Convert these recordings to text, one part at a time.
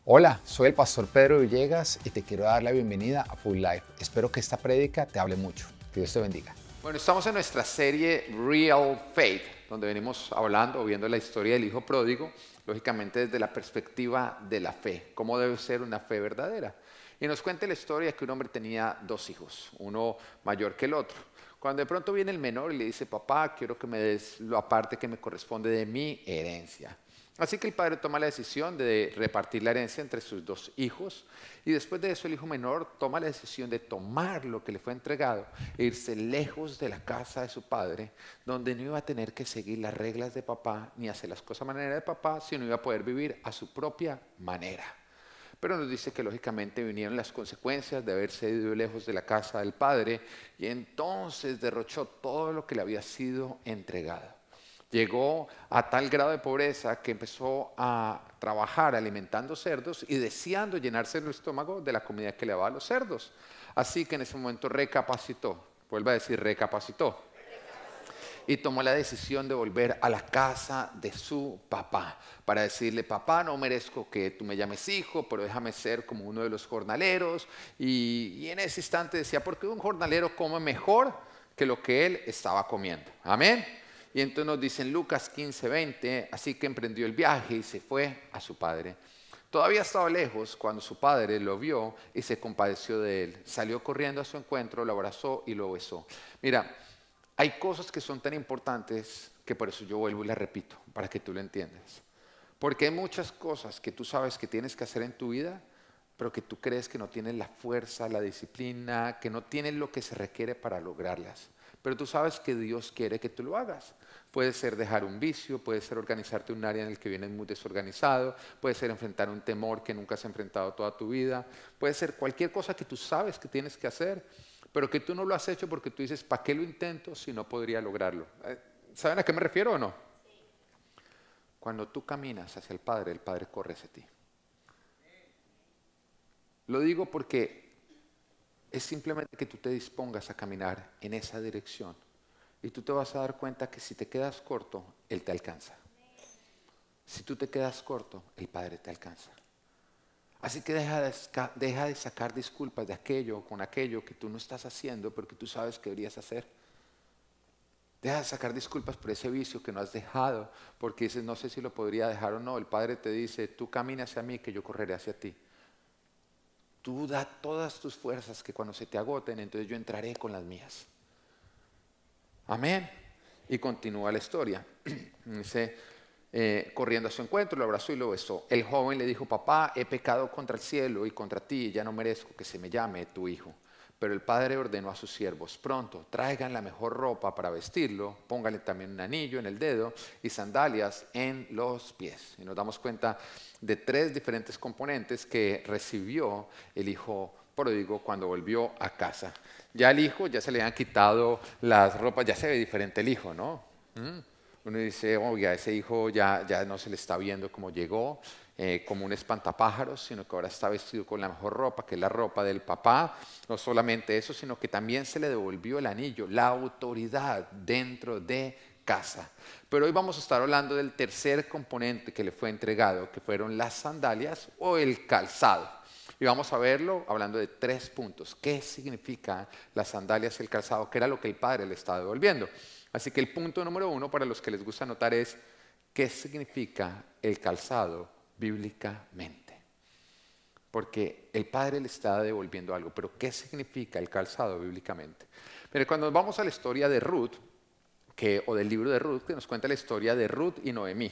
Hola, soy el pastor Pedro Villegas y te quiero dar la bienvenida a Full Life. Espero que esta prédica te hable mucho. Que Dios te bendiga. Bueno, estamos en nuestra serie Real Faith, donde venimos hablando o viendo la historia del hijo pródigo, lógicamente desde la perspectiva de la fe, cómo debe ser una fe verdadera. Y nos cuenta la historia que un hombre tenía dos hijos, uno mayor que el otro. Cuando de pronto viene el menor y le dice, papá, quiero que me des la parte que me corresponde de mi herencia. Así que el padre toma la decisión de repartir la herencia entre sus dos hijos y después de eso el hijo menor toma la decisión de tomar lo que le fue entregado e irse lejos de la casa de su padre, donde no iba a tener que seguir las reglas de papá ni hacer las cosas a manera de papá, sino iba a poder vivir a su propia manera. Pero nos dice que lógicamente vinieron las consecuencias de haberse ido lejos de la casa del padre y entonces derrochó todo lo que le había sido entregado. Llegó a tal grado de pobreza que empezó a trabajar alimentando cerdos y deseando llenarse el estómago de la comida que le daba a los cerdos. Así que en ese momento recapacitó, vuelve a decir recapacitó, y tomó la decisión de volver a la casa de su papá para decirle, papá, no merezco que tú me llames hijo, pero déjame ser como uno de los jornaleros. Y en ese instante decía, ¿por qué un jornalero come mejor que lo que él estaba comiendo? Amén. Y entonces nos dice en Lucas 15:20, así que emprendió el viaje y se fue a su padre. Todavía estaba lejos cuando su padre lo vio y se compadeció de él. Salió corriendo a su encuentro, lo abrazó y lo besó. Mira, hay cosas que son tan importantes que por eso yo vuelvo y las repito, para que tú lo entiendas. Porque hay muchas cosas que tú sabes que tienes que hacer en tu vida, pero que tú crees que no tienes la fuerza, la disciplina, que no tienes lo que se requiere para lograrlas. Pero tú sabes que Dios quiere que tú lo hagas. Puede ser dejar un vicio, puede ser organizarte en un área en el que vienes muy desorganizado, puede ser enfrentar un temor que nunca has enfrentado toda tu vida, puede ser cualquier cosa que tú sabes que tienes que hacer, pero que tú no lo has hecho porque tú dices, ¿para qué lo intento si no podría lograrlo? ¿Saben a qué me refiero o no? Cuando tú caminas hacia el Padre corre hacia ti. Lo digo porque es simplemente que tú te dispongas a caminar en esa dirección y tú te vas a dar cuenta que si te quedas corto, Él te alcanza. Si tú te quedas corto, el Padre te alcanza. Así que deja de sacar disculpas de aquello con aquello que tú no estás haciendo porque tú sabes que deberías hacer. Deja de sacar disculpas por ese vicio que no has dejado porque dices no sé si lo podría dejar o no. El Padre te dice, tú camina hacia mí que yo correré hacia ti. Tú da todas tus fuerzas que cuando se te agoten, entonces yo entraré con las mías. Amén. Y continúa la historia. Dice, corriendo a su encuentro, lo abrazó y lo besó. El joven le dijo, papá, he pecado contra el cielo y contra ti, y ya no merezco que se me llame tu hijo. Pero el padre ordenó a sus siervos, pronto, traigan la mejor ropa para vestirlo, pónganle también un anillo en el dedo y sandalias en los pies. Y nos damos cuenta de tres diferentes componentes que recibió el hijo pródigo cuando volvió a casa. Ya el hijo, ya se le han quitado las ropas, ya se ve diferente el hijo, ¿no? Uno dice, oiga, ese hijo ya no se le está viendo como llegó, como un espantapájaros, sino que ahora está vestido con la mejor ropa, que es la ropa del papá. No solamente eso, sino que también se le devolvió el anillo, la autoridad dentro de casa. Pero hoy vamos a estar hablando del tercer componente que le fue entregado, que fueron las sandalias o el calzado. Y vamos a verlo hablando de 3 puntos. ¿Qué significa las sandalias y el calzado? ¿Qué era lo que el padre le estaba devolviendo? Así que el punto número 1 para los que les gusta anotar es ¿qué significa el calzado bíblicamente? Porque el padre le está devolviendo algo, pero ¿qué significa el calzado bíblicamente? Pero cuando vamos a la historia de Ruth, o del libro de Ruth, que nos cuenta la historia de Ruth y Noemí.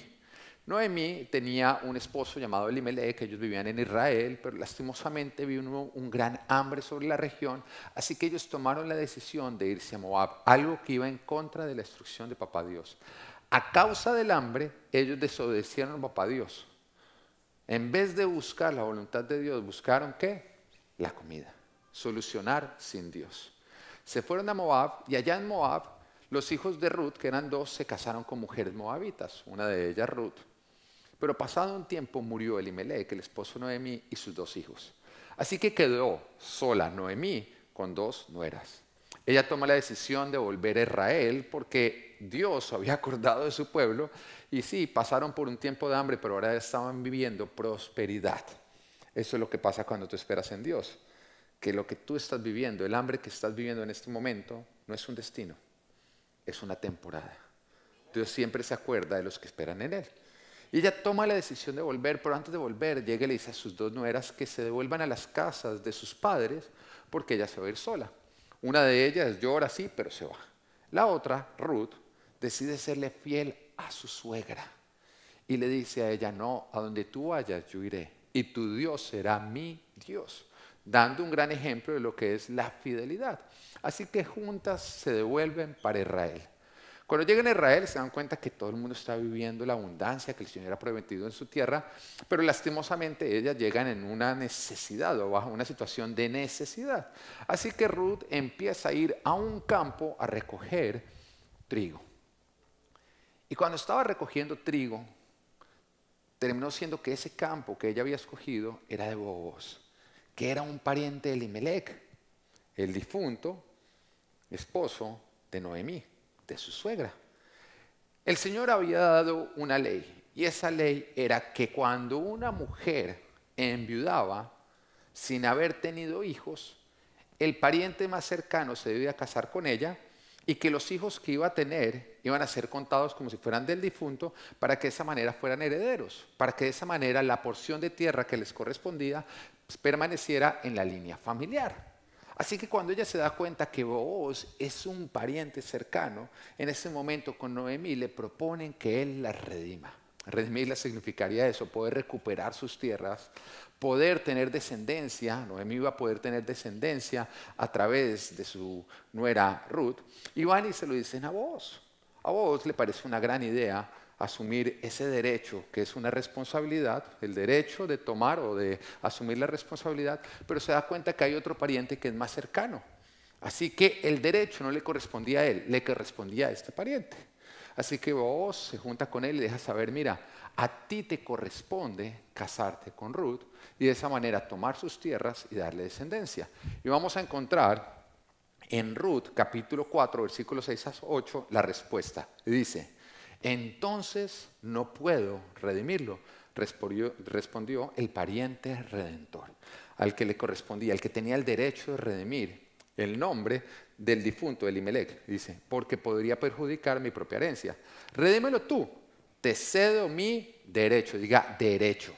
Noemí tenía un esposo llamado Elimelech, ellos vivían en Israel, pero lastimosamente vino un gran hambre sobre la región, así que ellos tomaron la decisión de irse a Moab, algo que iba en contra de la instrucción de Papá Dios. A causa del hambre, ellos desobedecieron a Papá Dios. En vez de buscar la voluntad de Dios, buscaron ¿qué? La comida, solucionar sin Dios. Se fueron a Moab y allá en Moab, los hijos de Ruth, que eran 2, se casaron con mujeres moabitas, una de ellas Ruth. Pero pasado un tiempo murió Elimelech, el esposo de Noemí, y sus 2 hijos. Así que quedó sola Noemí con 2 nueras. Ella toma la decisión de volver a Israel porque Dios había acordado de su pueblo y sí, pasaron por un tiempo de hambre, pero ahora estaban viviendo prosperidad. Eso es lo que pasa cuando tú esperas en Dios, que lo que tú estás viviendo, el hambre que estás viviendo en este momento, no es un destino, es una temporada. Dios siempre se acuerda de los que esperan en Él. Y ella toma la decisión de volver, pero antes de volver llega y le dice a sus dos nueras que se devuelvan a las casas de sus padres porque ella se va a ir sola. Una de ellas llora, sí, pero se va. La otra, Ruth, decide serle fiel a su suegra y le dice a ella, no, a donde tú vayas yo iré y tu Dios será mi Dios, dando un gran ejemplo de lo que es la fidelidad. Así que juntas se devuelven para Israel. Cuando llegan a Israel se dan cuenta que todo el mundo está viviendo la abundancia que el Señor ha prometido en su tierra, pero lastimosamente ellas llegan en una necesidad o bajo una situación de necesidad. Así que Ruth empieza a ir a un campo a recoger trigo. Y cuando estaba recogiendo trigo, terminó siendo que ese campo que ella había escogido era de Booz, que era un pariente de Elimelec, el difunto esposo de Noemí, de su suegra. El Señor había dado una ley, y esa ley era que cuando una mujer enviudaba sin haber tenido hijos, el pariente más cercano se debía casar con ella y que los hijos que iba a tener iban a ser contados como si fueran del difunto para que de esa manera fueran herederos, para que de esa manera la porción de tierra que les correspondía permaneciera en la línea familiar. Así que cuando ella se da cuenta que Booz es un pariente cercano, en ese momento con Noemí le proponen que él la redima. Redimirla significaría eso, poder recuperar sus tierras, poder tener descendencia. Noemí iba a poder tener descendencia a través de su nuera Ruth. Y van y se lo dicen a Booz. A Booz le parece una gran idea asumir ese derecho, que es una responsabilidad, el derecho de tomar o de asumir la responsabilidad, pero se da cuenta que hay otro pariente que es más cercano. Así que el derecho no le correspondía a él, le correspondía a este pariente. Así que Booz se junta con él y le deja saber, mira, a ti te corresponde casarte con Ruth y de esa manera tomar sus tierras y darle descendencia. Y vamos a encontrar en Ruth capítulo 4, versículos 6 a 8, la respuesta. Y dice, entonces no puedo redimirlo, respondió el pariente redentor, al que le correspondía, al que tenía el derecho de redimir el nombre del difunto Elimelec. Dice, porque podría perjudicar mi propia herencia. Redímelo tú, te cedo mi derecho. Diga, derecho.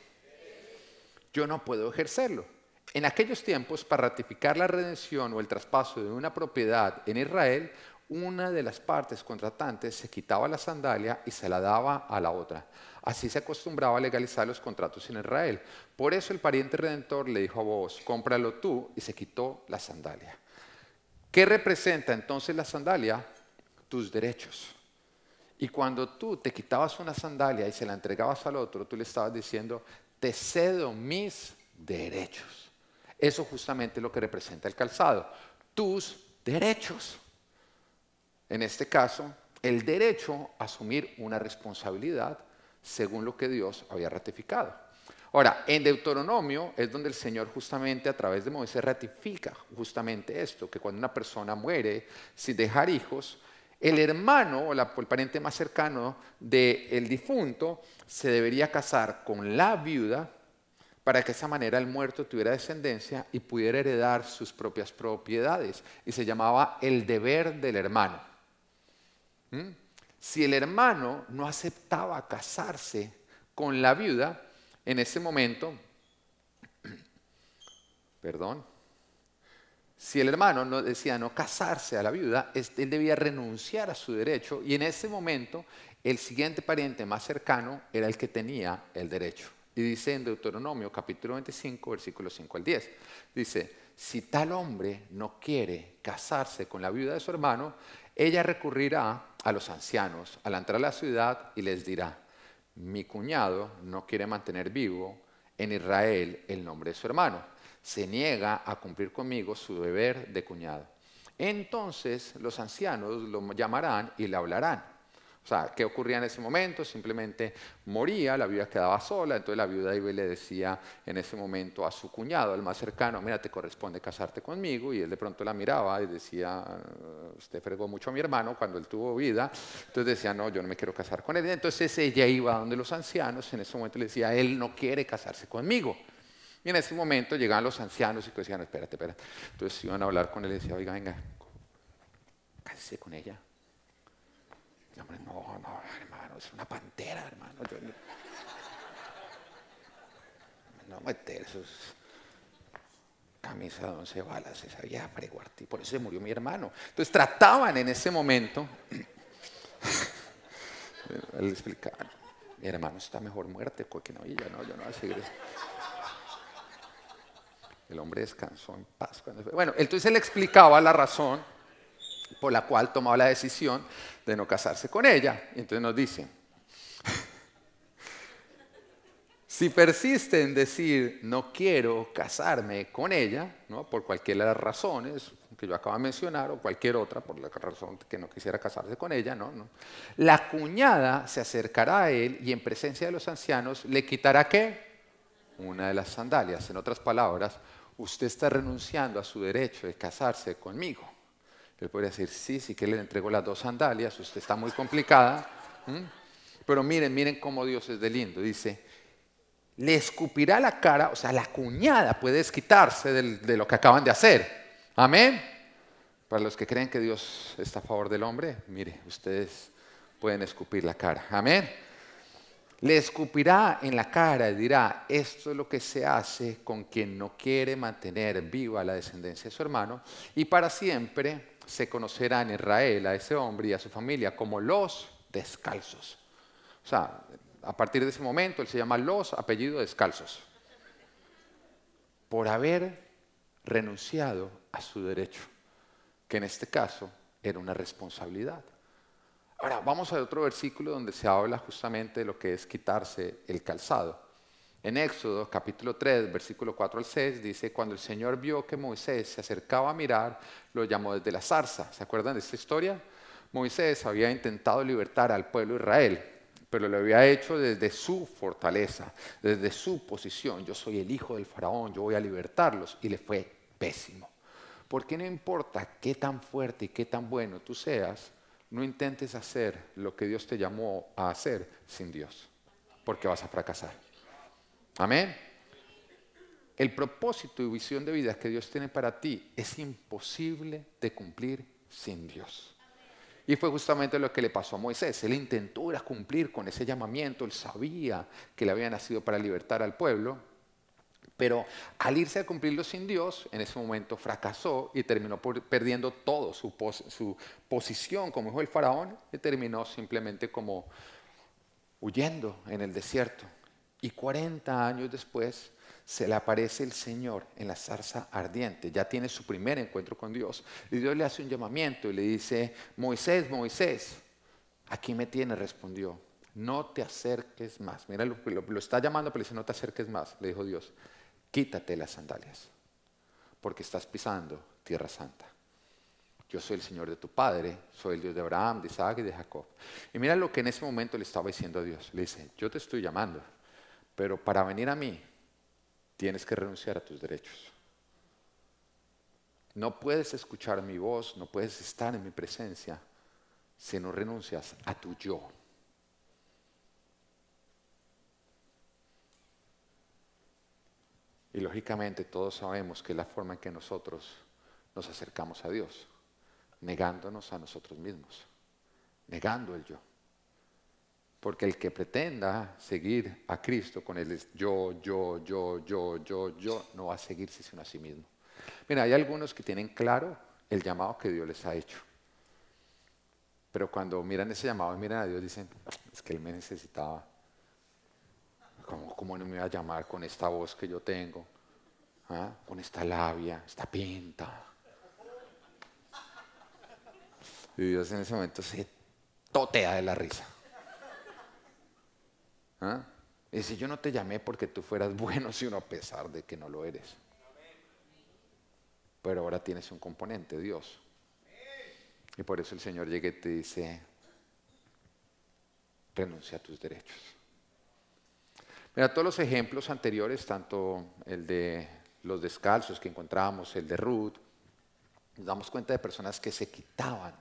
Yo no puedo ejercerlo. En aquellos tiempos, para ratificar la redención o el traspaso de una propiedad en Israel, una de las partes contratantes se quitaba la sandalia y se la daba a la otra. Así se acostumbraba a legalizar los contratos en Israel. Por eso el pariente redentor le dijo a Booz, cómpralo tú, y se quitó la sandalia. ¿Qué representa entonces la sandalia? Tus derechos. Y cuando tú te quitabas una sandalia y se la entregabas al otro, tú le estabas diciendo, te cedo mis derechos. Eso justamente es lo que representa el calzado, tus derechos. En este caso, el derecho a asumir una responsabilidad según lo que Dios había ratificado. Ahora, en Deuteronomio es donde el Señor justamente a través de Moisés ratifica justamente esto, que cuando una persona muere sin dejar hijos, el hermano o el pariente más cercano del difunto se debería casar con la viuda para que de esa manera el muerto tuviera descendencia y pudiera heredar sus propias propiedades. Y se llamaba el deber del hermano. Si el hermano no aceptaba casarse con la viuda, en ese momento, si el hermano no decía no casarse a la viuda, él debía renunciar a su derecho y en ese momento el siguiente pariente más cercano era el que tenía el derecho. Y dice en Deuteronomio capítulo 25, versículos 5 al 10, dice, si tal hombre no quiere casarse con la viuda de su hermano, ella recurrirá a los ancianos al entrar a la ciudad y les dirá, mi cuñado no quiere mantener vivo en Israel el nombre de su hermano. Se niega a cumplir conmigo su deber de cuñado. Entonces los ancianos lo llamarán y le hablarán. O sea, ¿qué ocurría en ese momento? Simplemente moría, la viuda quedaba sola, entonces la viuda iba y le decía en ese momento a su cuñado, al más cercano, mira, te corresponde casarte conmigo, y él de pronto la miraba y decía, usted fregó mucho a mi hermano cuando él tuvo vida, entonces decía, no, yo no me quiero casar con él, entonces ella iba donde los ancianos, en ese momento le decía, él no quiere casarse conmigo. Y en ese momento llegaban los ancianos y decían, espérate. Entonces iban a hablar con él y decían, oiga, venga, cásese con ella. Y el hombre, no, hermano, es una pantera, hermano. Yo no meter esos camisa de 11 balas, se sabía freguar, y por eso se murió mi hermano. Entonces trataban en ese momento, él explicaba, mi hermano está mejor muerte, porque no, y yo no voy a seguir. El hombre descansó en paz. Bueno, entonces él explicaba la razón por la cual tomaba la decisión de no casarse con ella. Y entonces nos dice, si persiste en decir no quiero casarme con ella, ¿no? Por cualquiera de las razones que yo acabo de mencionar o cualquier otra por la razón que no quisiera casarse con ella, ¿no? La cuñada se acercará a él y en presencia de los ancianos le quitará ¿qué? Una de las sandalias. En otras palabras, usted está renunciando a su derecho de casarse conmigo. Él podría decir, sí que le entrego las 2 sandalias, usted está muy complicada. Pero miren cómo Dios es de lindo. Dice, le escupirá la cara, o sea, la cuñada puede desquitarse de lo que acaban de hacer. Amén. Para los que creen que Dios está a favor del hombre, mire, ustedes pueden escupir la cara. Amén. Le escupirá en la cara y dirá, esto es lo que se hace con quien no quiere mantener viva la descendencia de su hermano, y para siempre se conocerá en Israel a ese hombre y a su familia como los descalzos. O sea, a partir de ese momento él se llama los apellidos descalzos, por haber renunciado a su derecho, que en este caso era una responsabilidad. Ahora, vamos a otro versículo donde se habla justamente de lo que es quitarse el calzado. En Éxodo, capítulo 3, versículo 4 al 6, dice, cuando el Señor vio que Moisés se acercaba a mirar, lo llamó desde la zarza. ¿Se acuerdan de esta historia? Moisés había intentado libertar al pueblo de Israel, pero lo había hecho desde su fortaleza, desde su posición. Yo soy el hijo del faraón, yo voy a libertarlos, y le fue pésimo. Porque no importa qué tan fuerte y qué tan bueno tú seas, no intentes hacer lo que Dios te llamó a hacer sin Dios, porque vas a fracasar. Amén. El propósito y visión de vida que Dios tiene para ti es imposible de cumplir sin Dios. Y fue justamente lo que le pasó a Moisés. Él intentó ir a cumplir con ese llamamiento, él sabía que le había nacido para libertar al pueblo, pero al irse a cumplirlo sin Dios, en ese momento fracasó y terminó perdiendo todo, su posición como hijo del faraón, y terminó simplemente como huyendo en el desierto. Y 40 años después se le aparece el Señor en la zarza ardiente, ya tiene su primer encuentro con Dios, y Dios le hace un llamamiento y le dice, Moisés, Moisés, aquí me tienes, respondió, no te acerques más. Mira, lo está llamando, pero le dice, no te acerques más, le dijo Dios. Quítate las sandalias, porque estás pisando tierra santa. Yo soy el Señor de tu padre, soy el Dios de Abraham, de Isaac y de Jacob. Y mira lo que en ese momento le estaba diciendo a Dios. Le dice, yo te estoy llamando, pero para venir a mí tienes que renunciar a tus derechos. No puedes escuchar mi voz, no puedes estar en mi presencia si no renuncias a tu yo. Y lógicamente todos sabemos que es la forma en que nosotros nos acercamos a Dios, negándonos a nosotros mismos, negando el yo. Porque el que pretenda seguir a Cristo con el yo, no va a seguirse sino a sí mismo. Mira, hay algunos que tienen claro el llamado que Dios les ha hecho. Pero cuando miran ese llamado y miran a Dios, dicen, es que Él me necesitaba. ¿Cómo no me iba a llamar con esta voz que yo tengo? ¿Ah? Con esta labia, esta pinta. Y Dios en ese momento se totea de la risa. ¿Ah? Y dice, yo no te llamé porque tú fueras bueno, sino a pesar de que no lo eres. Pero ahora tienes un componente, Dios. Y por eso el Señor llega y te dice, renuncia a tus derechos. Mira, todos los ejemplos anteriores, tanto el de los descalzos que encontramos, el de Ruth, nos damos cuenta de personas que se quitaban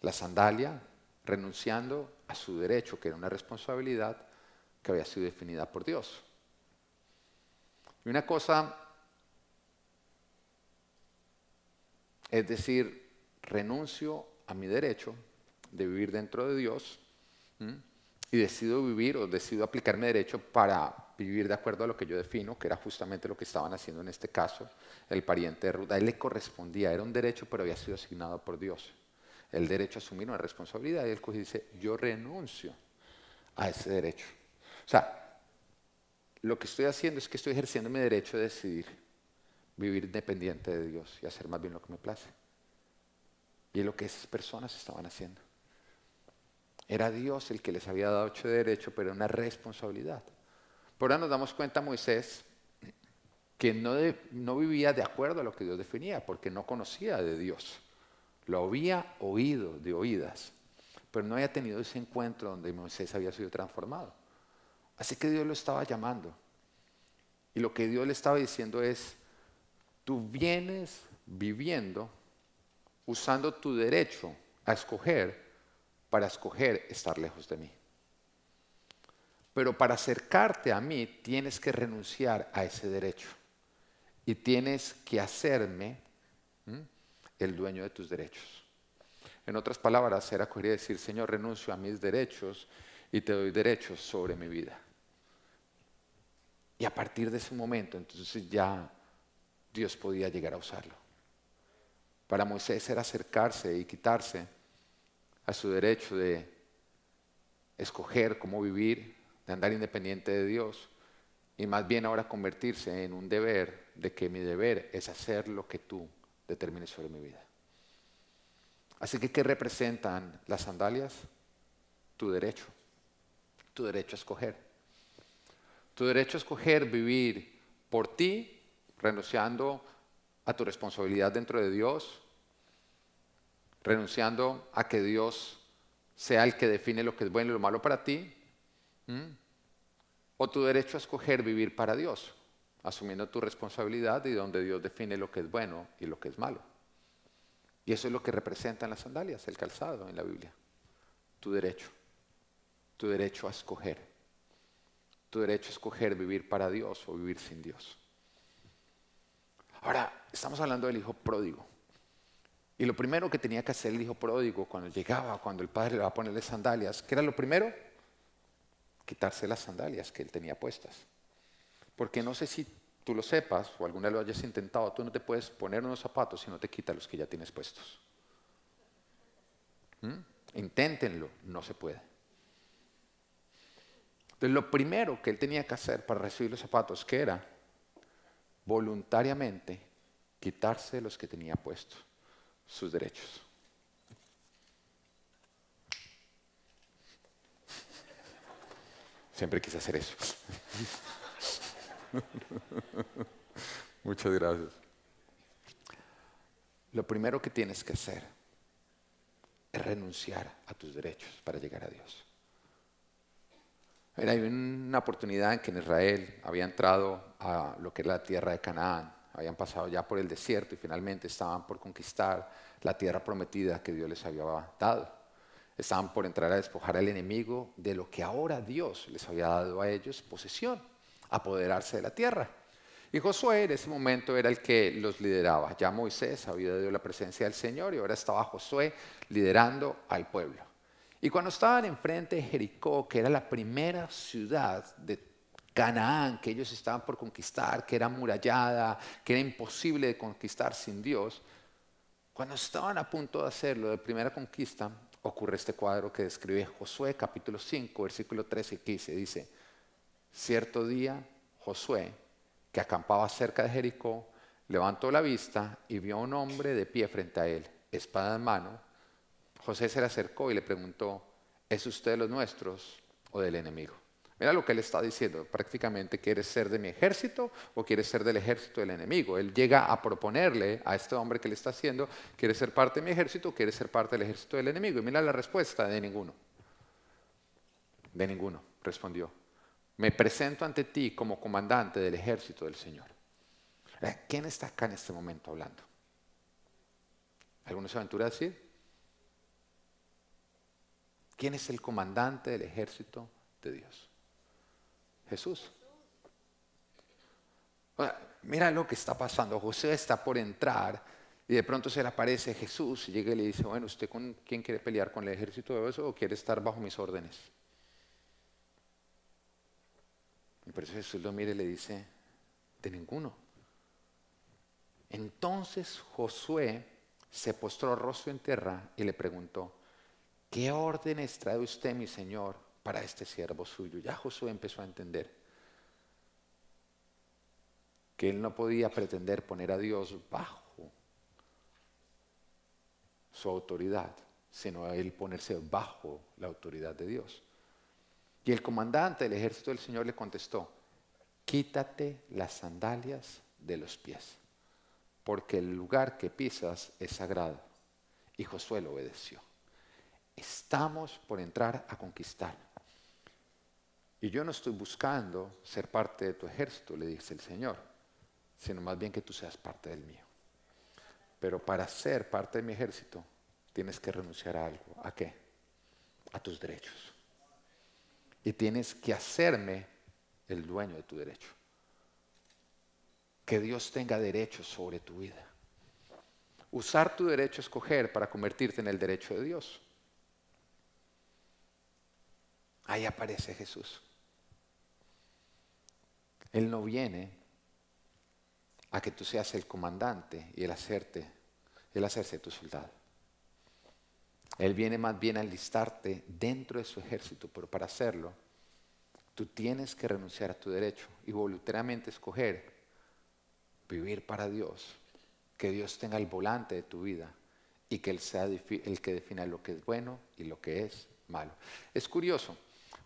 la sandalia renunciando a su derecho, que era una responsabilidad que había sido definida por Dios. Y una cosa es decir, renuncio a mi derecho de vivir dentro de Dios, ¿m? Y decido vivir o decido aplicar mi derecho para vivir de acuerdo a lo que yo defino, que era justamente lo que estaban haciendo en este caso el pariente de Ruth. A él le correspondía, era un derecho, pero había sido asignado por Dios. El derecho a asumir una responsabilidad, y él coge y dice, yo renuncio a ese derecho. O sea, lo que estoy haciendo es que estoy ejerciendo mi derecho de decidir vivir independiente de Dios y hacer más bien lo que me place. Y es lo que esas personas estaban haciendo. Era Dios el que les había dado ese derecho, pero era una responsabilidad. Por ahora nos damos cuenta, Moisés, que no vivía de acuerdo a lo que Dios definía, porque no conocía de Dios. Lo había oído de oídas, pero no había tenido ese encuentro donde Moisés había sido transformado. Así que Dios lo estaba llamando. Y lo que Dios le estaba diciendo es, tú vienes viviendo usando tu derecho a escoger para escoger estar lejos de mí. Pero para acercarte a mí tienes que renunciar a ese derecho y tienes que hacerme el dueño de tus derechos. En otras palabras, era coger y decir, Señor, renuncio a mis derechos y te doy derechos sobre mi vida. Y a partir de ese momento, entonces ya Dios podía llegar a usarlo. Para Moisés era acercarse y quitarse a su derecho de escoger cómo vivir, de andar independiente de Dios, y más bien ahora convertirse en un deber, de que mi deber es hacer lo que tú determines sobre mi vida. Así que, ¿qué representan las sandalias? Tu derecho a escoger. Tu derecho a escoger vivir por ti, renunciando a tu responsabilidad dentro de Dios, renunciando a que Dios sea el que define lo que es bueno y lo malo para ti, o tu derecho a escoger vivir para Dios, asumiendo tu responsabilidad y donde Dios define lo que es bueno y lo que es malo. Y eso es lo que representan las sandalias, el calzado en la Biblia. Tu derecho a escoger. Tu derecho a escoger vivir para Dios o vivir sin Dios. Ahora, estamos hablando del hijo pródigo. Y lo primero que tenía que hacer el hijo pródigo cuando llegaba, cuando el padre le va a ponerle sandalias, ¿qué era lo primero? Quitarse las sandalias que él tenía puestas. Porque no sé si tú lo sepas o alguna vez lo hayas intentado, tú no te puedes poner unos zapatos si no te quitas los que ya tienes puestos. Inténtenlo, no se puede. Entonces lo primero que él tenía que hacer para recibir los zapatos, ¿qué era? Voluntariamente quitarse los que tenía puestos, sus derechos. Siempre quise hacer eso. Muchas gracias. Lo primero que tienes que hacer es renunciar a tus derechos para llegar a Dios. Hay una oportunidad en que en Israel había entrado a lo que es la tierra de Canaán. Habían pasado ya por el desierto y finalmente estaban por conquistar la tierra prometida que Dios les había dado. Estaban por entrar a despojar al enemigo de lo que ahora Dios les había dado a ellos, posesión, apoderarse de la tierra. Y Josué en ese momento era el que los lideraba. Ya Moisés había dado la presencia del Señor y ahora estaba Josué liderando al pueblo. Y cuando estaban enfrente de Jericó, que era la primera ciudad de Canaán que ellos estaban por conquistar, que era amurallada, que era imposible de conquistar sin Dios, cuando estaban a punto de hacerlo, de primera conquista, ocurre este cuadro que describe Josué, capítulo 5, versículo 13 y 15. Dice, cierto día Josué, que acampaba cerca de Jericó, levantó la vista y vio a un hombre de pie frente a él, espada en mano. José se le acercó y le preguntó, ¿es usted de los nuestros o del enemigo? Mira lo que él está diciendo, prácticamente, ¿quieres ser de mi ejército o quieres ser del ejército del enemigo? Él llega a proponerle a este hombre que le está haciendo, ¿quieres ser parte de mi ejército o quieres ser parte del ejército del enemigo? Y mira la respuesta, de ninguno. De ninguno, respondió. Me presento ante ti como comandante del ejército del Señor. ¿Quién está acá en este momento hablando? ¿Alguno se aventura a decir? ¿Quién es el comandante del ejército de Dios? Jesús. mira lo que está pasando. José está por entrar y de pronto se le aparece Jesús y llega y le dice, bueno, ¿usted con quién quiere pelear? ¿Con el ejército de eso o quiere estar bajo mis órdenes? Y por eso Jesús lo mira y le dice, de ninguno. Entonces Josué se postró rostro en tierra y le preguntó, ¿qué órdenes trae usted, mi señor, para este siervo suyo? Ya Josué empezó a entender que él no podía pretender poner a Dios bajo su autoridad, sino a él ponerse bajo la autoridad de Dios. Y el comandante del ejército del Señor le contestó, quítate las sandalias de los pies, porque el lugar que pisas es sagrado. Y Josué lo obedeció. Estamos por entrar a conquistar. Y yo no estoy buscando ser parte de tu ejército, le dice el Señor, sino más bien que tú seas parte del mío. Pero para ser parte de mi ejército, tienes que renunciar a algo. ¿A qué? A tus derechos. Y tienes que hacerme el dueño de tu derecho. Que Dios tenga derechos sobre tu vida. Usar tu derecho a escoger para convertirte en el derecho de Dios. Ahí aparece Jesús. Él no viene a que tú seas el comandante y el hacerse tu soldado. Él viene más bien a enlistarte dentro de su ejército, pero para hacerlo, tú tienes que renunciar a tu derecho y voluntariamente escoger vivir para Dios, que Dios tenga el volante de tu vida y que Él sea el que defina lo que es bueno y lo que es malo. Es curioso,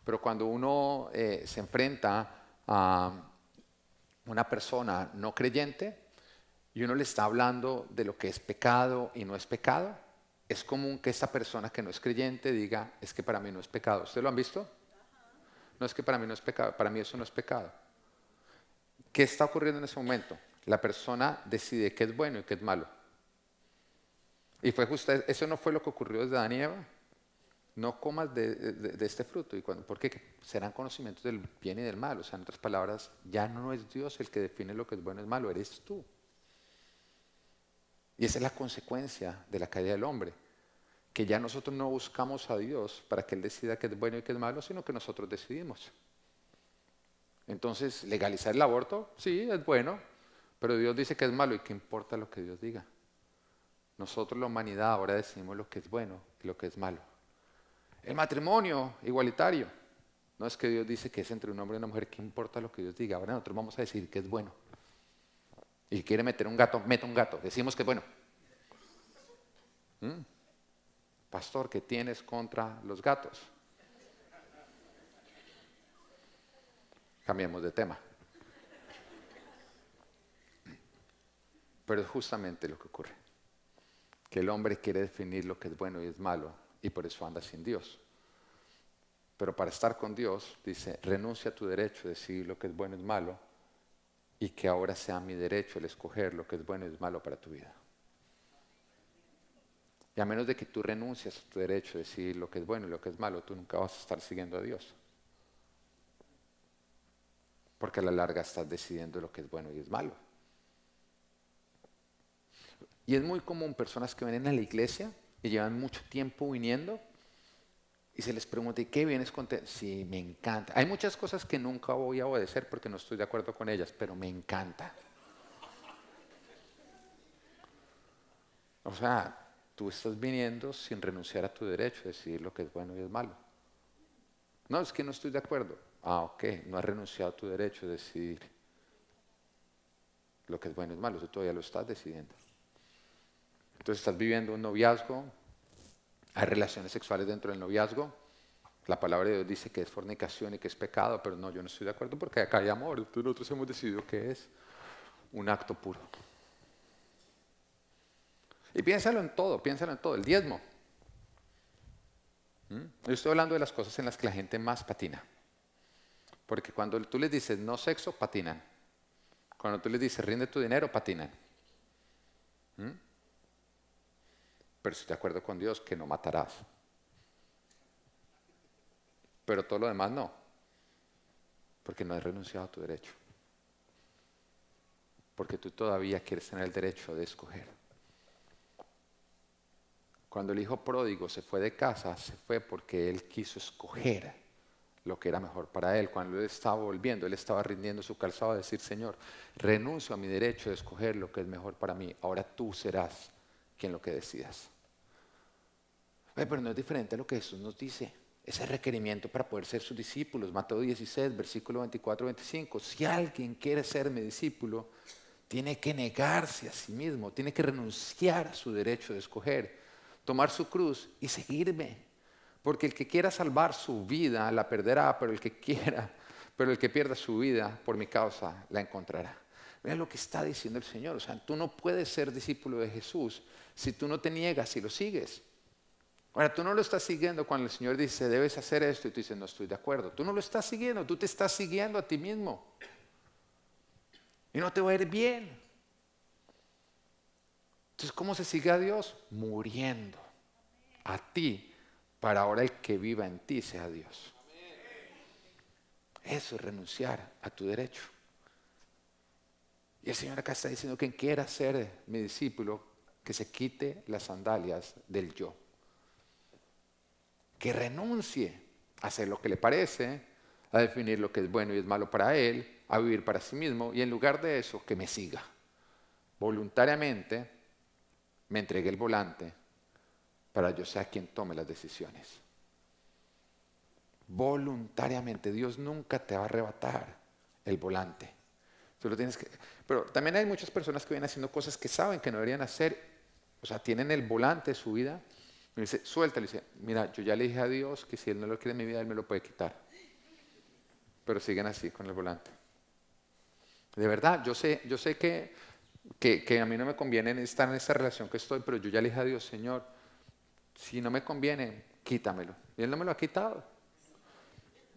pero cuando uno se enfrenta a una persona no creyente y uno le está hablando de lo que es pecado y no es pecado, es común que esa persona que no es creyente diga, es que para mí no es pecado. ¿Ustedes lo han visto? No es que para mí no es pecado, para mí eso no es pecado. ¿Qué está ocurriendo en ese momento? La persona decide qué es bueno y qué es malo. Y fue justo, eso no fue lo que ocurrió desde Adán y Eva. No comas de este fruto. ¿Y por qué? Serán conocimientos del bien y del mal. O sea, en otras palabras, ya no es Dios el que define lo que es bueno y es malo, eres tú. Y esa es la consecuencia de la caída del hombre. Que ya nosotros no buscamos a Dios para que Él decida qué es bueno y qué es malo, sino que nosotros decidimos. Entonces, legalizar el aborto, sí, es bueno, pero Dios dice que es malo y qué importa lo que Dios diga. Nosotros, la humanidad, ahora decidimos lo que es bueno y lo que es malo. El matrimonio igualitario. No es que Dios dice que es entre un hombre y una mujer, ¿qué importa lo que Dios diga? Ahora nosotros vamos a decir que es bueno. Y si quiere meter un gato, meta un gato. Decimos que es bueno. Pastor, ¿qué tienes contra los gatos? Cambiemos de tema. Pero es justamente lo que ocurre. Que el hombre quiere definir lo que es bueno y es malo y por eso anda sin Dios. Pero para estar con Dios, dice, renuncia a tu derecho a decidir lo que es bueno y es malo y que ahora sea mi derecho el escoger lo que es bueno y es malo para tu vida. Y a menos de que tú renuncies a tu derecho a decidir lo que es bueno y lo que es malo, tú nunca vas a estar siguiendo a Dios. Porque a la larga estás decidiendo lo que es bueno y es malo. Y es muy común personas que vienen a la iglesia y llevan mucho tiempo viniendo y se les pregunta, ¿y qué vienes contento? Sí, me encanta. Hay muchas cosas que nunca voy a obedecer porque no estoy de acuerdo con ellas, pero me encanta. O sea, tú estás viniendo sin renunciar a tu derecho a decidir lo que es bueno y es malo. No, es que no estoy de acuerdo. Ah, ok, no has renunciado a tu derecho a decidir lo que es bueno y es malo, tú todavía lo estás decidiendo. Entonces estás viviendo un noviazgo, hay relaciones sexuales dentro del noviazgo, la palabra de Dios dice que es fornicación y que es pecado, pero no, yo no estoy de acuerdo porque acá hay amor, entonces nosotros hemos decidido que es un acto puro. Y piénsalo en todo, el diezmo. Yo estoy hablando de las cosas en las que la gente más patina. Porque cuando tú les dices no sexo, patinan. Cuando tú les dices rinde tu dinero, patinan. Pero estoy de acuerdo con Dios que no matarás. Pero todo lo demás no. Porque no has renunciado a tu derecho. porque tú todavía quieres tener el derecho de escoger. Cuando el hijo pródigo se fue de casa, se fue porque él quiso escoger lo que era mejor para él. Cuando él estaba volviendo, él estaba rindiendo su calzado a decir, Señor, renuncio a mi derecho de escoger lo que es mejor para mí. Ahora tú serás quien lo que decidas. Pero no es diferente a lo que Jesús nos dice. Ese requerimiento para poder ser sus discípulos. Mateo 16, versículo 24-25. Si alguien quiere ser mi discípulo, tiene que negarse a sí mismo, tiene que renunciar a su derecho de escoger, tomar su cruz y seguirme. Porque el que quiera salvar su vida la perderá, pero el que pierda su vida por mi causa la encontrará. Mira lo que está diciendo el Señor. O sea, tú no puedes ser discípulo de Jesús si tú no te niegas y lo sigues. Ahora, tú no lo estás siguiendo cuando el Señor dice, debes hacer esto, y tú dices, no estoy de acuerdo. Tú no lo estás siguiendo, tú te estás siguiendo a ti mismo. Y no te va a ir bien. Entonces, ¿cómo se sigue a Dios? Muriendo a ti, para ahora el que viva en ti sea Dios. Eso es renunciar a tu derecho. Y el Señor acá está diciendo que quien quiera ser mi discípulo, que se quite las sandalias del yo. Que renuncie a hacer lo que le parece, a definir lo que es bueno y es malo para él, a vivir para sí mismo, y en lugar de eso, que me siga. Voluntariamente me entregue el volante para yo ser quien tome las decisiones. Voluntariamente, Dios nunca te va a arrebatar el volante. Tú lo tienes que... Pero también hay muchas personas que vienen haciendo cosas que saben que no deberían hacer, o sea, tienen el volante de su vida. Me dice, suéltalo. Y dice, mira, yo ya le dije a Dios que si Él no lo quiere en mi vida, Él me lo puede quitar. Pero siguen así con el volante. De verdad, yo sé que a mí no me conviene estar en esta relación que estoy, pero yo ya le dije a Dios, Señor, si no me conviene, quítamelo. Y Él no me lo ha quitado.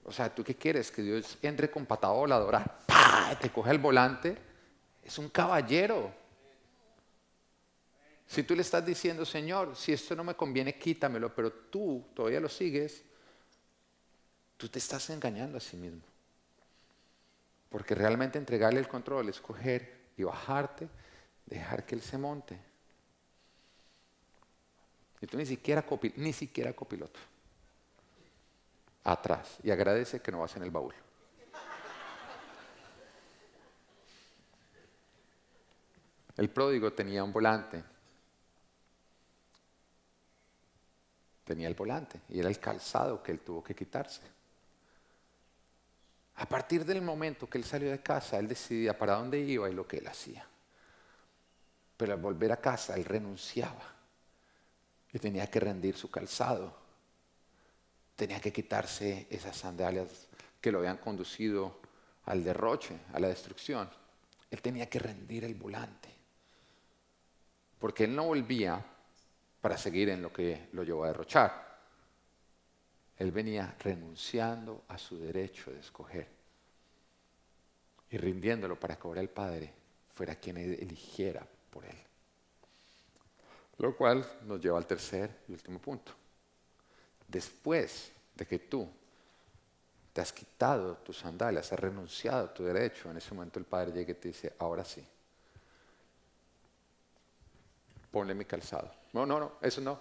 O sea, ¿tú qué quieres? Que Dios entre con patada voladora, ¡pah!, te coge el volante. Es un caballero. Si tú le estás diciendo, Señor, si esto no me conviene, quítamelo, pero tú todavía lo sigues, tú te estás engañando a sí mismo. Porque realmente entregarle el control, escoger y bajarte, dejar que Él se monte. Y tú ni siquiera copiloto. Atrás. Y agradece que no vas en el baúl. El pródigo tenía un volante. Tenía el volante y era el calzado que él tuvo que quitarse. A partir del momento que él salió de casa, él decidía para dónde iba y lo que él hacía. Pero al volver a casa, él renunciaba y tenía que rendir su calzado. Tenía que quitarse esas sandalias que lo habían conducido al derroche, a la destrucción. Él tenía que rendir el volante. Porque él no volvía para seguir en lo que lo llevó a derrochar. Él venía renunciando a su derecho de escoger y rindiéndolo para que ahora el Padre fuera quien eligiera por él. Lo cual nos lleva al tercer y último punto. Después de que tú te has quitado tus sandalias, has renunciado a tu derecho, en ese momento el Padre llega y te dice, ahora sí, ponle mi calzado. No, eso no.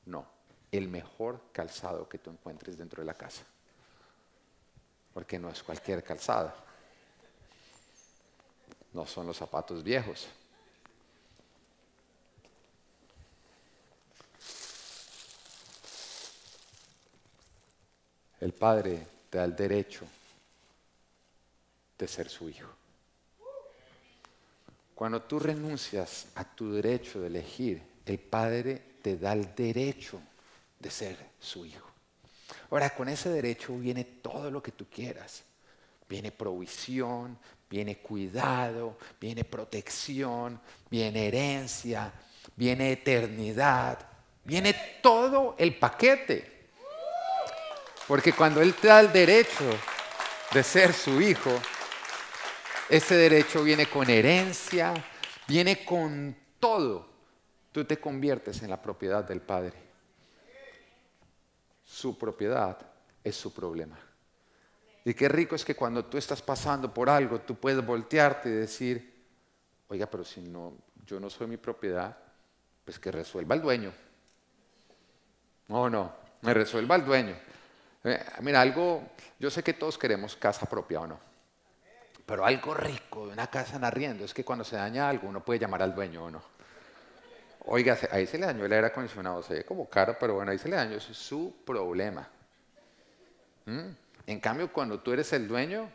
No, el mejor calzado que tú encuentres dentro de la casa. Porque no es cualquier calzado. No son los zapatos viejos. El Padre te da el derecho de ser su hijo. Cuando tú renuncias a tu derecho de elegir, el Padre te da el derecho de ser su hijo. Ahora, con ese derecho viene todo lo que tú quieras. Viene provisión, viene cuidado, viene protección, viene herencia, viene eternidad, viene todo el paquete. Porque cuando Él te da el derecho de ser su hijo, ese derecho viene con herencia, viene con todo. Tú te conviertes en la propiedad del Padre. Su propiedad es su problema. Y qué rico es que cuando tú estás pasando por algo, tú puedes voltearte y decir, oiga, pero si no, yo no soy mi propiedad, pues que resuelva el dueño. No, me resuelva el dueño. Mira, algo, yo sé que todos queremos casa propia o no, pero algo rico de una casa en arriendo es que cuando se daña algo uno puede llamar al dueño o no. Oiga, ahí se le dañó el aire acondicionado, se ve como caro, pero bueno, ahí se le dañó, eso es su problema. En cambio, cuando tú eres el dueño,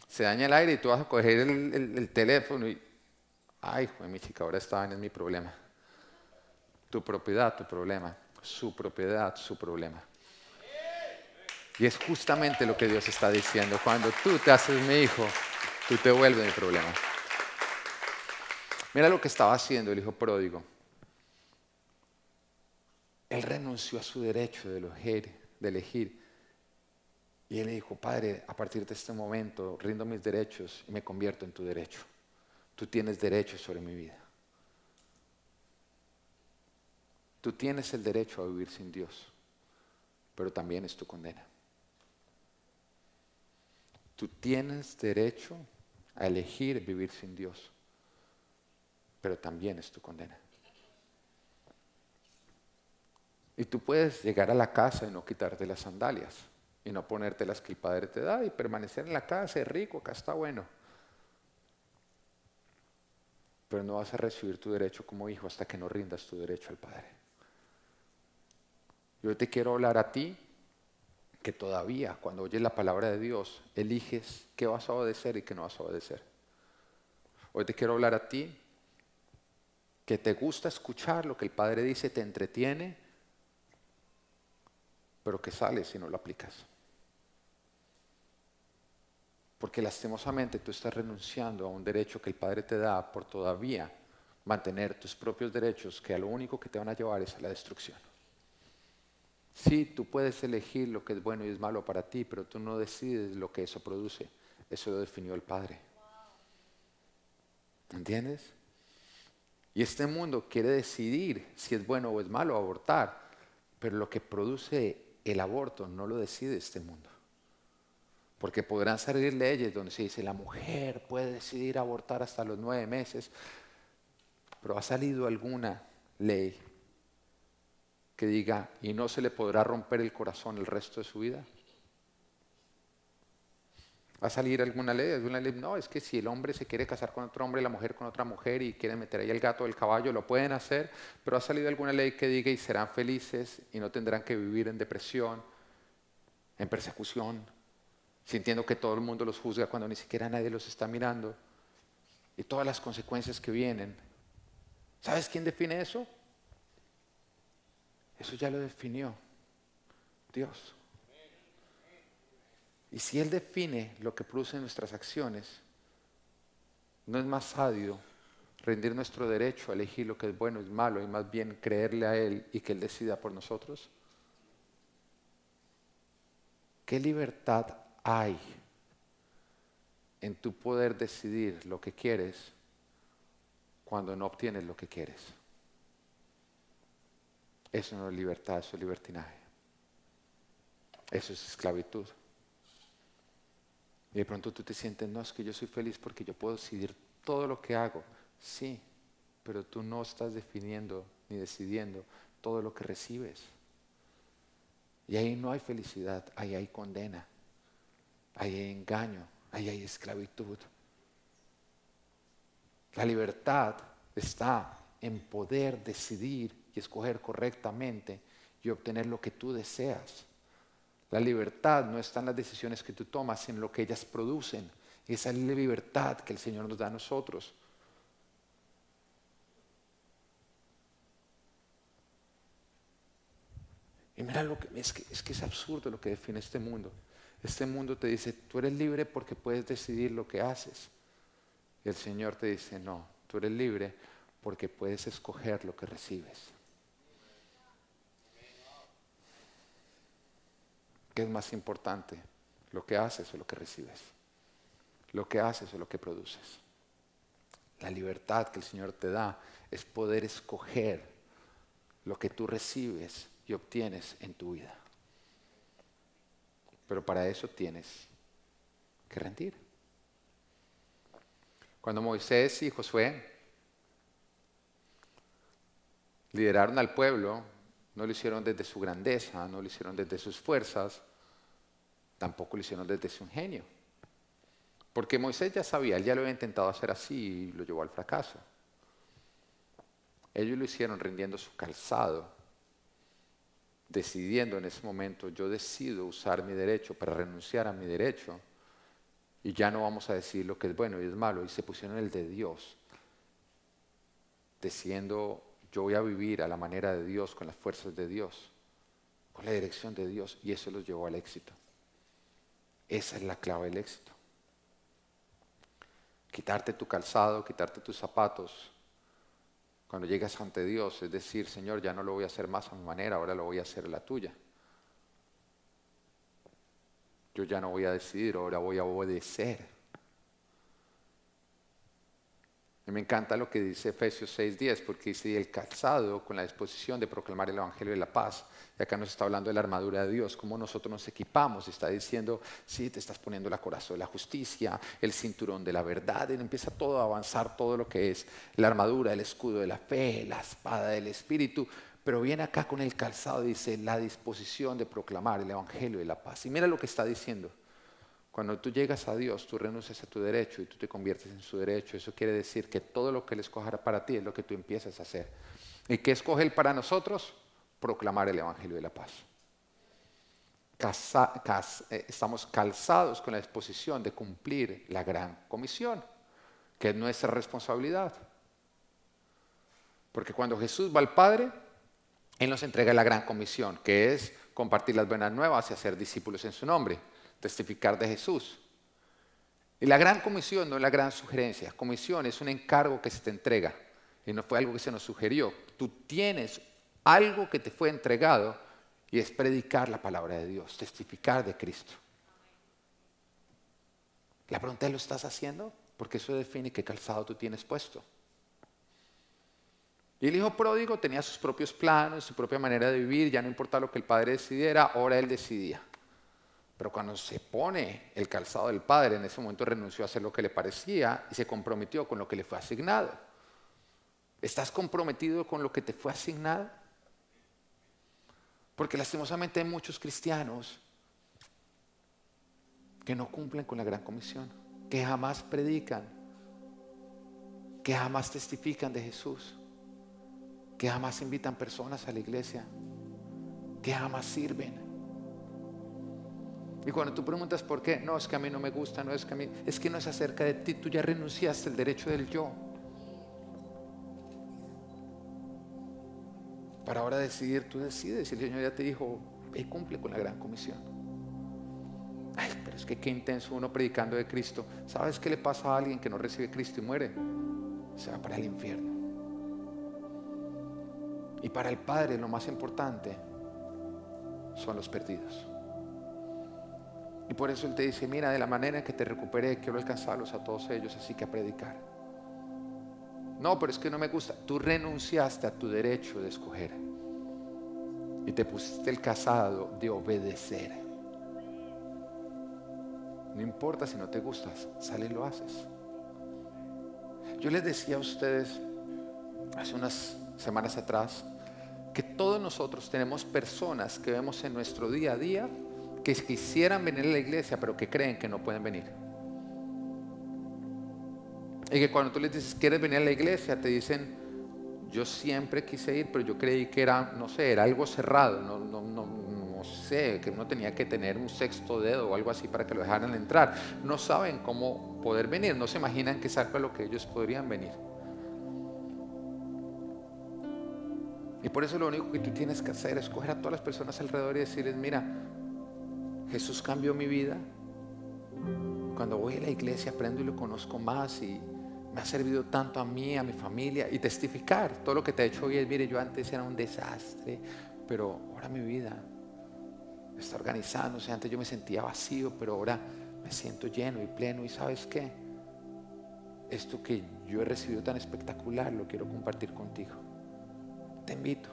se daña el aire y tú vas a coger el teléfono y, ay, joder, mi chica, ahora esta vaina es mi problema. Tu propiedad, tu problema. Su propiedad, su problema. Y es justamente lo que Dios está diciendo. Cuando tú te haces mi hijo, tú te vuelves mi problema. Mira lo que estaba haciendo el hijo pródigo. Él renunció a su derecho de elegir. Y él le dijo, Padre, a partir de este momento rindo mis derechos y me convierto en tu derecho. Tú tienes derechos sobre mi vida. Tú tienes el derecho a vivir sin Dios, pero también es tu condena. Tú tienes derecho a elegir vivir sin Dios, pero también es tu condena. Y tú puedes llegar a la casa y no quitarte las sandalias y no ponerte las que el Padre te da y permanecer en la casa, es rico, acá está bueno. Pero no vas a recibir tu derecho como hijo hasta que no rindas tu derecho al Padre. Yo te quiero hablar a ti que todavía cuando oyes la palabra de Dios eliges qué vas a obedecer y qué no vas a obedecer. Hoy te quiero hablar a ti que te gusta escuchar lo que el Padre dice, te entretiene, pero que sales y no lo aplicas. Porque lastimosamente tú estás renunciando a un derecho que el Padre te da por todavía mantener tus propios derechos que a lo único que te van a llevar es a la destrucción. Sí, tú puedes elegir lo que es bueno y es malo para ti, pero tú no decides lo que eso produce. Eso lo definió el Padre. ¿Entiendes? Y este mundo quiere decidir si es bueno o es malo abortar, pero lo que produce el aborto no lo decide este mundo. Porque podrán salir leyes donde se dice la mujer puede decidir abortar hasta los 9 meses, pero ¿ha salido alguna ley que diga y no se le podrá romper el corazón el resto de su vida? ¿Va a salir alguna ley? ¿Alguna ley? No, es que si el hombre se quiere casar con otro hombre, la mujer con otra mujer y quieren meter ahí el gato o el caballo, lo pueden hacer, pero ¿ha salido alguna ley que diga y serán felices y no tendrán que vivir en depresión, en persecución, sintiendo que todo el mundo los juzga cuando ni siquiera nadie los está mirando y todas las consecuencias que vienen? ¿Sabes quién define eso? Eso ya lo definió Dios. Y si Él define lo que producen nuestras acciones, ¿no es más sabio rendir nuestro derecho a elegir lo que es bueno y malo y más bien creerle a Él y que Él decida por nosotros? ¿Qué libertad hay en tu poder decidir lo que quieres cuando no obtienes lo que quieres? Eso no es libertad, eso es libertinaje. Eso es esclavitud. Y de pronto tú te sientes, no, es que yo soy feliz porque yo puedo decidir todo lo que hago. Sí, pero tú no estás definiendo ni decidiendo todo lo que recibes. Y ahí no hay felicidad, ahí hay condena, ahí hay engaño, ahí hay esclavitud. La libertad está en poder decidir y escoger correctamente y obtener lo que tú deseas. La libertad no está en las decisiones que tú tomas, sino en lo que ellas producen. Esa es la libertad que el Señor nos da a nosotros. Y mira, es que es absurdo lo que define este mundo. Este mundo te dice, tú eres libre porque puedes decidir lo que haces. Y el Señor te dice, no, tú eres libre porque puedes escoger lo que recibes. ¿Qué es más importante? ¿Lo que haces o lo que recibes? ¿Lo que haces o lo que produces? La libertad que el Señor te da es poder escoger lo que tú recibes y obtienes en tu vida. Pero para eso tienes que rendir. Cuando Moisés y Josué lideraron al pueblo, no lo hicieron desde su grandeza, no lo hicieron desde sus fuerzas, tampoco lo hicieron desde su ingenio. Porque Moisés ya sabía, él ya lo había intentado hacer así y lo llevó al fracaso. Ellos lo hicieron rindiendo su calzado, decidiendo en ese momento, yo decido usar mi derecho para renunciar a mi derecho y ya no vamos a decir lo que es bueno y es malo, y se pusieron el de Dios, diciendo, yo voy a vivir a la manera de Dios, con las fuerzas de Dios, con la dirección de Dios, y eso los llevó al éxito. Esa es la clave del éxito. Quitarte tu calzado, quitarte tus zapatos, cuando llegas ante Dios, es decir, Señor, ya no lo voy a hacer más a mi manera, ahora lo voy a hacer a la tuya. Yo ya no voy a decidir, ahora voy a obedecer. Y me encanta lo que dice Efesios 6:10, porque dice, y el calzado con la disposición de proclamar el Evangelio de la paz. Y acá nos está hablando de la armadura de Dios, cómo nosotros nos equipamos. Está diciendo, sí, te estás poniendo la coraza de la justicia, el cinturón de la verdad. Y empieza todo a avanzar, todo lo que es la armadura, el escudo de la fe, la espada del Espíritu. Pero viene acá con el calzado, dice, la disposición de proclamar el Evangelio de la paz. Y mira lo que está diciendo. Cuando tú llegas a Dios, tú renuncias a tu derecho y tú te conviertes en su derecho. Eso quiere decir que todo lo que Él escogerá para ti es lo que tú empiezas a hacer. ¿Y qué escoge Él para nosotros? Proclamar el Evangelio de la paz. Estamos calzados con la disposición de cumplir la gran comisión, que es nuestra responsabilidad. Porque cuando Jesús va al Padre, Él nos entrega la gran comisión, que es compartir las buenas nuevas y hacer discípulos en su nombre. Testificar de Jesús. Y la gran comisión no es la gran sugerencia. Comisión es un encargo que se te entrega y no fue algo que se nos sugirió. Tú tienes algo que te fue entregado y es predicar la palabra de Dios, testificar de Cristo. La pregunta es, ¿lo estás haciendo? Porque eso define qué calzado tú tienes puesto. Y el hijo pródigo tenía sus propios planos, su propia manera de vivir, ya no importaba lo que el padre decidiera, ahora él decidía. Pero cuando se pone el calzado del Padre, en ese momento renunció a hacer lo que le parecía y se comprometió con lo que le fue asignado. ¿Estás comprometido con lo que te fue asignado? Porque lastimosamente hay muchos cristianos que no cumplen con la gran comisión, que jamás predican, que jamás testifican de Jesús, que jamás invitan personas a la iglesia, que jamás sirven. Y cuando tú preguntas por qué, no, es que a mí no me gusta, no es que a mí, es que no es acerca de ti, tú ya renunciaste al derecho del yo. Para ahora decidir, tú decides, y el Señor ya te dijo, cumple con la gran comisión. Ay, pero es que qué intenso uno predicando de Cristo. ¿Sabes qué le pasa a alguien que no recibe Cristo y muere? Se va para el infierno. Y para el Padre lo más importante son los perdidos. Y por eso Él te dice, mira, de la manera en que te recuperé, quiero alcanzarlos a todos ellos, así que a predicar. No, pero es que no me gusta. Tú renunciaste a tu derecho de escoger y te pusiste el calzado de obedecer. No importa si no te gustas, sale y lo haces. Yo les decía a ustedes hace unas semanas atrás que todos nosotros tenemos personas que vemos en nuestro día a día que quisieran venir a la iglesia, pero que creen que no pueden venir. Y que cuando tú les dices, ¿quieres venir a la iglesia? Te dicen, yo siempre quise ir, pero yo creí que era, no sé, era algo cerrado, no sé, que uno tenía que tener un sexto dedo o algo así para que lo dejaran entrar. No saben cómo poder venir, no se imaginan que es algo a lo que ellos podrían venir. Y por eso lo único que tú tienes que hacer es coger a todas las personas alrededor y decirles, mira, Jesús cambió mi vida. Cuando voy a la iglesia aprendo y lo conozco más y me ha servido tanto a mí, a mi familia, y testificar todo lo que te ha hecho hoy es, mire, yo antes era un desastre, pero ahora mi vida está organizándose. Antes yo me sentía vacío, pero ahora me siento lleno y pleno. Y ¿sabes qué? Esto que yo he recibido tan espectacular lo quiero compartir contigo. Te invito.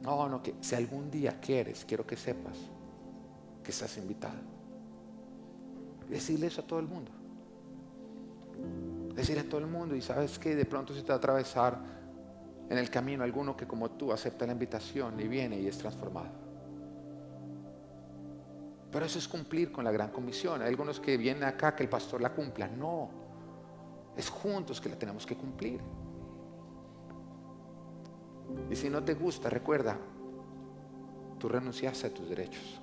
No, que si algún día quieres, quiero que sepas que estás invitado. Decirle eso a todo el mundo. Decirle a todo el mundo. Y sabes que de pronto se te va a atravesar en el camino alguno que como tú acepta la invitación y viene y es transformado. Pero eso es cumplir con la gran comisión. Hay algunos que vienen acá que el pastor la cumpla. No, es juntos que la tenemos que cumplir. Y si no te gusta, recuerda, tú renunciaste a tus derechos.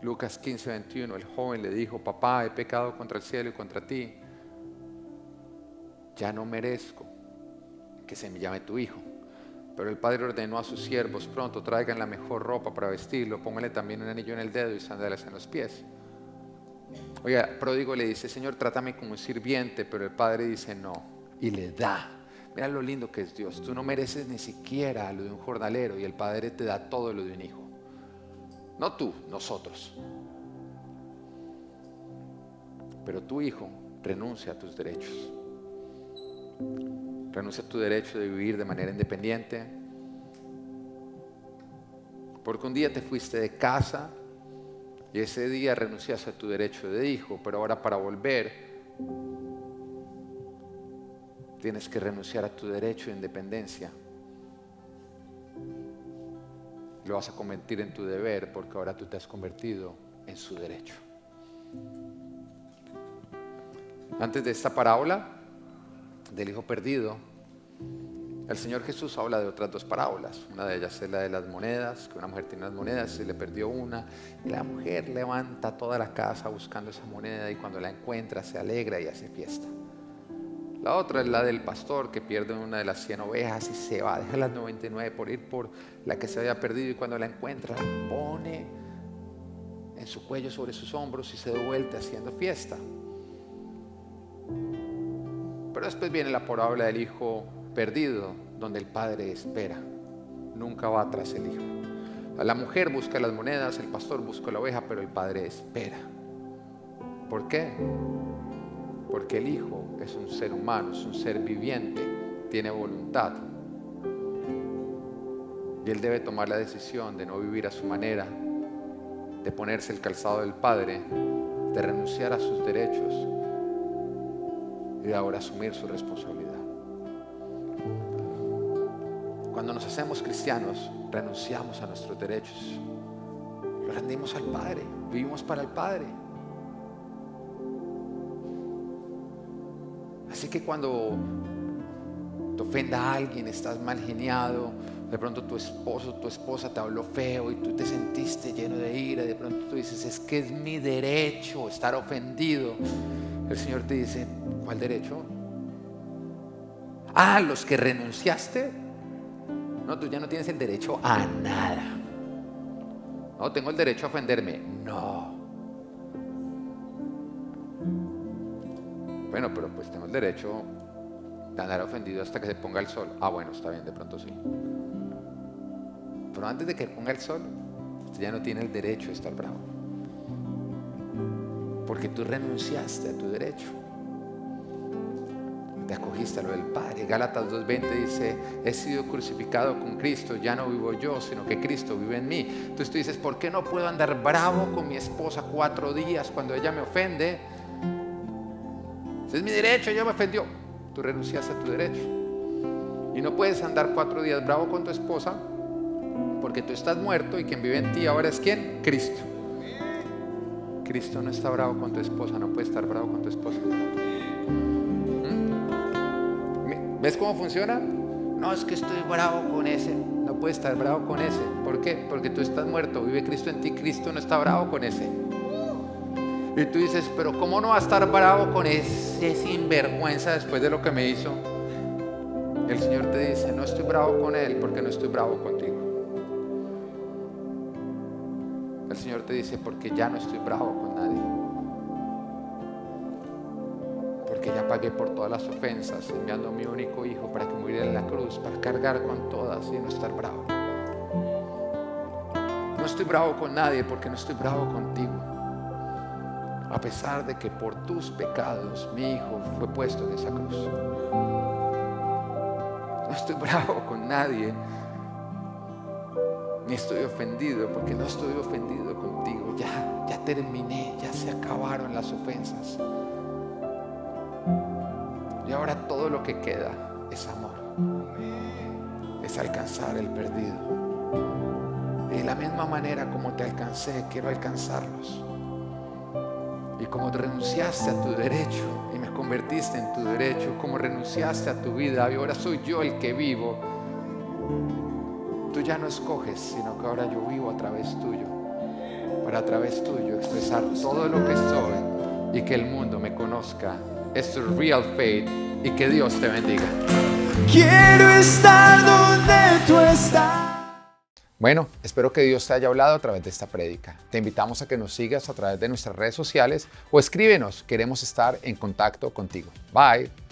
Lucas 15:21, el joven le dijo: papá, he pecado contra el cielo y contra ti. Ya no merezco que se me llame tu hijo. Pero el padre ordenó a sus siervos: pronto traigan la mejor ropa para vestirlo, pónganle también un anillo en el dedo y sandalias en los pies. Oiga, pródigo le dice: Señor, trátame como un sirviente. Pero el padre dice: no, y le da. Mira lo lindo que es Dios. Tú no mereces ni siquiera lo de un jornalero y el padre te da todo lo de un hijo. No tú, nosotros. Pero tu hijo renuncia a tus derechos. Renuncia a tu derecho de vivir de manera independiente. Porque un día te fuiste de casa y ese día renunciaste a tu derecho de hijo, pero ahora para volver tienes que renunciar a tu derecho de independencia. Lo vas a convertir en tu deber porque ahora tú te has convertido en su derecho. Antes de esta parábola del hijo perdido, el Señor Jesús habla de otras dos parábolas. Una de ellas es la de las monedas, que una mujer tiene unas monedas y le perdió una, y la mujer levanta toda la casa buscando esa moneda y cuando la encuentra se alegra y hace fiesta. La otra es la del pastor que pierde una de las 100 ovejas y se va, deja las 99 por ir por la que se había perdido, y cuando la encuentra la pone en su cuello sobre sus hombros y se da vuelta haciendo fiesta. Pero después viene la parábola del hijo perdido, donde el padre espera, nunca va tras el hijo. La mujer busca las monedas, el pastor busca la oveja, pero el padre espera. ¿Por qué? Porque el hijo es un ser humano, es un ser viviente, tiene voluntad. Y él debe tomar la decisión de no vivir a su manera, de ponerse el calzado del padre, de renunciar a sus derechos y de ahora asumir su responsabilidad. Cuando nos hacemos cristianos, renunciamos a nuestros derechos, lo rendimos al Padre, vivimos para el Padre. Así que cuando te ofenda a alguien, estás mal geniado, de pronto tu esposo, tu esposa te habló feo y tú te sentiste lleno de ira, de pronto tú dices: es que es mi derecho estar ofendido. El Señor te dice: ¿cuál derecho? Ah, los que renunciaste. No, tú ya no tienes el derecho a nada. No, tengo el derecho a ofenderme. No. Bueno, pero pues tengo el derecho de andar ofendido hasta que se ponga el sol. Ah, bueno, está bien, de pronto sí. Pero antes de que ponga el sol, usted ya no tiene el derecho de estar bravo. Porque tú renunciaste a tu derecho. Te acogiste a lo del Padre. Gálatas 2:20 dice: he sido crucificado con Cristo, ya no vivo yo, sino que Cristo vive en mí. Entonces tú dices: ¿por qué no puedo andar bravo con mi esposa 4 días cuando ella me ofende? Ese es mi derecho, ella me ofendió. Tú renunciaste a tu derecho. Y no puedes andar 4 días bravo con tu esposa porque tú estás muerto y quien vive en ti ahora es ¿quién? Cristo. Cristo no está bravo con tu esposa, no puede estar bravo con tu esposa. ¿Ves cómo funciona? No, es que estoy bravo con ese. No puedes estar bravo con ese. ¿Por qué? Porque tú estás muerto, vive Cristo en ti, Cristo no está bravo con ese. Y tú dices: pero ¿cómo no va a estar bravo con ese sinvergüenza después de lo que me hizo? El Señor te dice: no estoy bravo con él porque no estoy bravo contigo. El Señor te dice: porque ya no estoy bravo con nadie. Porque ya pagué por todas las ofensas, enviando a mi único hijo para que muriera en la cruz, para cargar con todas y no estar bravo. No estoy bravo con nadie porque no estoy bravo contigo. A pesar de que por tus pecados mi hijo fue puesto en esa cruz. No estoy bravo con nadie ni estoy ofendido, porque no estoy ofendido contigo. Ya terminé, ya se acabaron las ofensas. Y ahora todo lo que queda es amor, es alcanzar el perdido. Y de la misma manera como te alcancé, quiero alcanzarlos. Y como renunciaste a tu derecho y me convertiste en tu derecho, como renunciaste a tu vida y ahora soy yo el que vivo, tú ya no escoges, sino que ahora yo vivo a través tuyo, para a través tuyo expresar todo lo que soy y que el mundo me conozca. Esto es Real Faith y que Dios te bendiga. Quiero estar donde tú estás. Bueno, espero que Dios te haya hablado a través de esta prédica. Te invitamos a que nos sigas a través de nuestras redes sociales o escríbenos, queremos estar en contacto contigo. Bye.